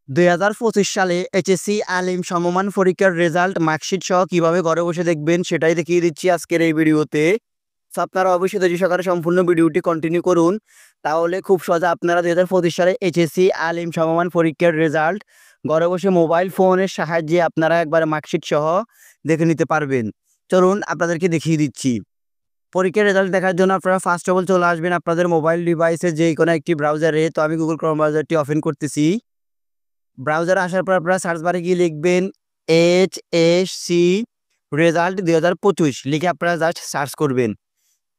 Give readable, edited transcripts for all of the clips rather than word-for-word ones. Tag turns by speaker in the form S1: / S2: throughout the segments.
S1: 2025 সালে এইচএসসি আলিম সমমান পরীক্ষার রেজাল্ট মার্কশিট সহ কিভাবে ঘরে বসে দেখবেন সেটাই দেখিয়ে দিচ্ছি আজকের এই ভিডিওতে। সো আপনারা অবশ্যই ধৈর্য সহকারে সম্পূর্ণ ভিডিওটি কন্টিনিউ করুন, তাহলে খুব সহজে আপনারা 2025 সালে এইচএসসি আলিম সমমান পরীক্ষার রেজাল্ট ঘরে বসে মোবাইল ফোনের সাহায্যে আপনারা একবার মার্কশিট সহ দেখে নিতে পারবেন। চলুন আপনাদেরকে দেখিয়ে দিচ্ছি। পরীক্ষার রেজাল্ট দেখার জন্য আপনারা ফার্স্ট অফ অল চলে আসবেন আপনাদের মোবাইল ডিভাইসে যে কোনো একটি ব্রাউজারে। তো আমি গুগল ক্রোম ব্রাউজারটি ওপেন করতেছি। ব্রাউজারে আসার পর আপনারা সার্চ বারে গিয়ে লিখবেন এইচএসসি রেজাল্ট 2025 লিখে আপনারা জাস্ট সার্চ করবেন।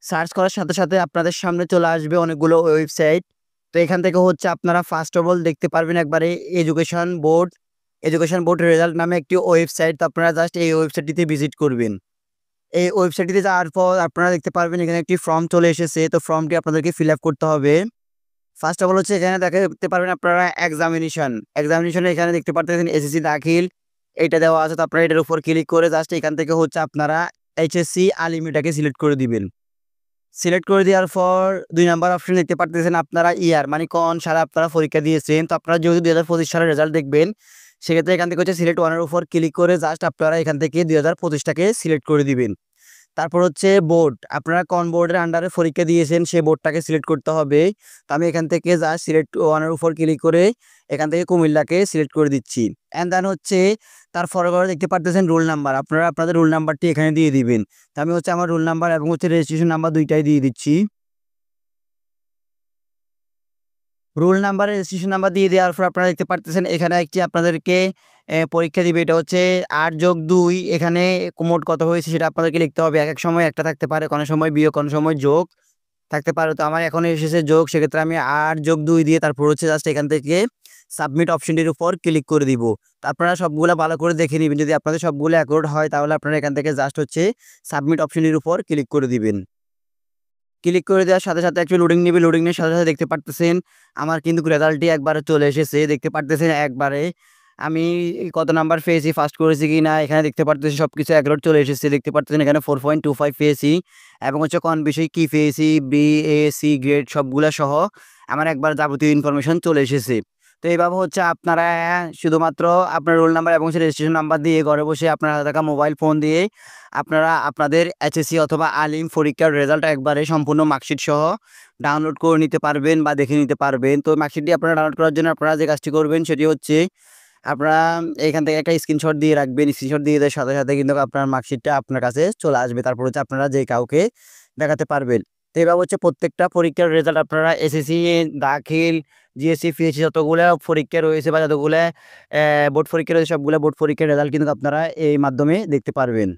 S1: সার্চ করার সাথে সাথে আপনাদের সামনে চলে আসবে অনেকগুলো ওয়েবসাইট। তো এখান থেকে হচ্ছে আপনারা ফার্স্ট অফ অল দেখতে পারবেন একবারে এডুকেশন বোর্ড রেজাল্ট নামে একটি ওয়েবসাইট। তো আপনারা জাস্ট এই ওয়েবসাইটটিতে ভিজিট করবেন। এই ওয়েবসাইটটিতে যাওয়ার পর আপনারা দেখতে পারবেন এখানে একটি ফর্ম চলে এসেছে। তো ফর্মটি আপনাদেরকে ফিল আপ করতে হবে। ফার্স্ট অফ অল হচ্ছে এখানে দেখতে পারবেন আপনারা এক্সামিনেশনে এখানে দেখতে পারতেছেন এসএসসি দাখিল এইটা দেওয়া আছে। তো আপনারা এটার উপর ক্লিক করে জাস্ট এখান থেকে হচ্ছে আপনারা এইচএসসি আলিমিটাকে সিলেক্ট করে দিবেন। সিলেক্ট করে দেওয়ার পর 2 নাম্বার অপশন দেখতে পারতেছেন আপনারা ইয়ার মানে কোন সালে আপনারা পরীক্ষা দিয়েছেন। তো আপনারা যেহেতু 2025 সালের রেজাল্ট দেখবেন, সেক্ষেত্রে এখান থেকে হচ্ছে সিলেক্ট ওয়ানের উপর ক্লিক করে জাস্ট আপনারা এখান থেকে 2025টাকে সিলেক্ট করে দিবেন। তারপর হচ্ছে বোর্ড, আপনারা কোন বোর্ডের আন্ডারে পরীক্ষা দিয়েছেন সেই বোর্ডটাকে সিলেক্ট করতে হবে। তো আমি এখান থেকে জাস্ট সিলেক্ট ওয়ানের উপর ক্লিক করে এখান থেকে কুমিল্লাকে সিলেক্ট করে দিচ্ছি। অ্যান্ড দেন হচ্ছে তার পরে দেখতে পারতেছেন রোল নাম্বার, আপনারা আপনাদের রোল নাম্বারটি এখানে দিয়ে দিবেন। তো আমি হচ্ছে আমার রোল নাম্বার এবং হচ্ছে রেজিস্ট্রেশন নাম্বার দুইটাই দিয়ে দিচ্ছি। রোল নাম্বার রেজিস্ট্রেশন নাম্বার দিয়ে দেওয়ার পর আপনারা দেখতে পারতেছেন এখানে একটি আপনাদেরকে পরীক্ষা দিবে। এটা হচ্ছে 8+2, এখানে মোট কত হয়েছে সেটা আপনাদেরকে লিখতে হবে। এক এক সময় একটা থাকতে পারে, কোনো সময় বিয়োগ, কোনো সময় যোগ থাকতে পারে। তো আমার এখন এসেছে যোগ, সেক্ষেত্রে আমি 8+2 দিয়ে তারপর হচ্ছে জাস্ট এখান থেকে সাবমিট অপশনটির উপর ক্লিক করে দিব। তো আপনারা সবগুলো ভালো করে দেখে নেবেন, যদি আপনাদের সবগুলো অ্যাকুরেট হয় তাহলে আপনারা এখান থেকে জাস্ট হচ্ছে সাবমিট অপশনটির উপর ক্লিক করে দিবেন। ক্লিক করে দেওয়ার সাথে সাথে একটু লোডিং নেবে, লোডিং এর সাথে সাথে দেখতে পারতেছেন আমার কিন্তু রেজাল্টটি একবারে চলে এসেছে। দেখতে পারতেছেন একবারে আমি কত নাম্বার পেয়েছি, ফার্স্ট করেছি কি না এখানে দেখতে পারতেছি সবকিছু অ্যাকুরেট চলে এসেছে। দেখতে পারতেছেন এখানে 4.25 পেয়েছি এবং হচ্ছে কোন বিষয় কি পেয়েছি, বি এ সি গ্রেড সবগুলা সহ আমার একবার যাবতীয় ইনফরমেশন চলে এসেছে। তো এইভাবে হচ্ছে আপনারা শুধুমাত্র আপনার রোল নাম্বার এবং রেজিস্ট্রেশন নাম্বার দিয়ে ঘরে বসে আপনার হাতে থাকা মোবাইল ফোন দিয়ে আপনারা আপনাদের এইচএসসি অথবা আলিম পরীক্ষার রেজাল্ট একবারে সম্পূর্ণ মার্কশিট সহ ডাউনলোড করে নিতে পারবেন বা দেখে নিতে পারবেন। তো মার্কশিটটি আপনারা ডাউনলোড করার জন্য আপনারা যে কাজটি করবেন সেটি হচ্ছে আপনারা এখান থেকে একটা স্ক্রিনশট দিয়ে রাখবেন। স্ক্রিনশট দিয়ে দেওয়ার সাথে সাথে কিন্তু আপনার মার্কশিটটা আপনার কাছে চলে আসবে। তারপর হচ্ছে আপনারা যে কাউকে দেখাতে পারবেন। তো এভাবে হচ্ছে প্রত্যেকটা পরীক্ষার রেজাল্ট আপনারা এসএসসি দাখিল জিএসসি পিএসসি যতগুলো পরীক্ষা রয়েছে বা যতগুলো বোর্ড পরীক্ষা রয়েছে সবগুলো বোর্ড পরীক্ষার রেজাল্ট কিন্তু আপনারা এই মাধ্যমে দেখতে পারবেন।